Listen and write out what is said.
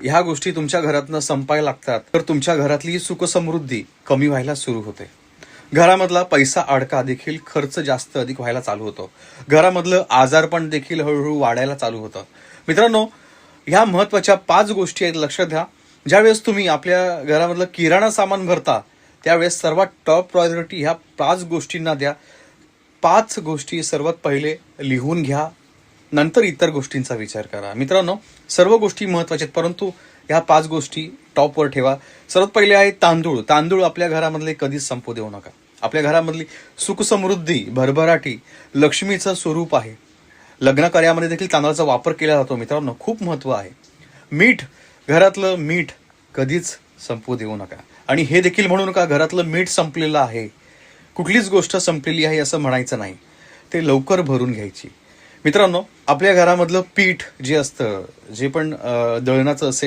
ह्या गोष्टी तुमच्या घरातनं संपायला लागतात तर तुमच्या घरातली सुखसमृद्धी कमी व्हायला सुरू होते. घरामधला पैसा अडका देखील खर्च जास्त अधिक व्हायला चालू होतो. घरामधलं आजारपण देखील हळूहळू वाढायला चालू होतं. मित्रांनो, ह्या महत्वाच्या 5 गोष्टी आहेत, लक्षात घ्या. ज्यावेळेस तुम्ही आपल्या घरामधलं किराणा सामान भरता त्यावेळेस सर्वात टॉप प्रायोरिटी ह्या 5 गोष्टींना द्या. 5 गोष्टी सर्वात पहिले लिहून घ्या, नंतर इतर गोष्टींचा विचार करा. मित्रांनो, सर्व गोष्टी महत्वाच्या आहेत, परंतु ह्या 5 गोष्टी टॉपवर ठेवा. सर्वात पहिले आहे तांदूळ. तांदूळ आपल्या घरामधले कधीच संपू देऊ नका. आपल्या घरामधली सुखसमृद्धी, भरभराटी, लक्ष्मीचं स्वरूप आहे. लग्न कार्यामध्ये देखील तांदळाचा वापर केला जातो. मित्रांनो, खूप महत्व आहे. मीठ, घरातलं मीठ कधीच संपू देऊ नका. आणि हे देखील म्हणू नका घरातलं मीठ संपलेलं आहे. कुठलीच गोष्ट संपलेली आहे असं म्हणायचं नाही, ते लवकर भरून घ्यायची. मित्रांनो, आपल्या घरामधलं पीठ जे असतं, जे पण दळणाचं असेल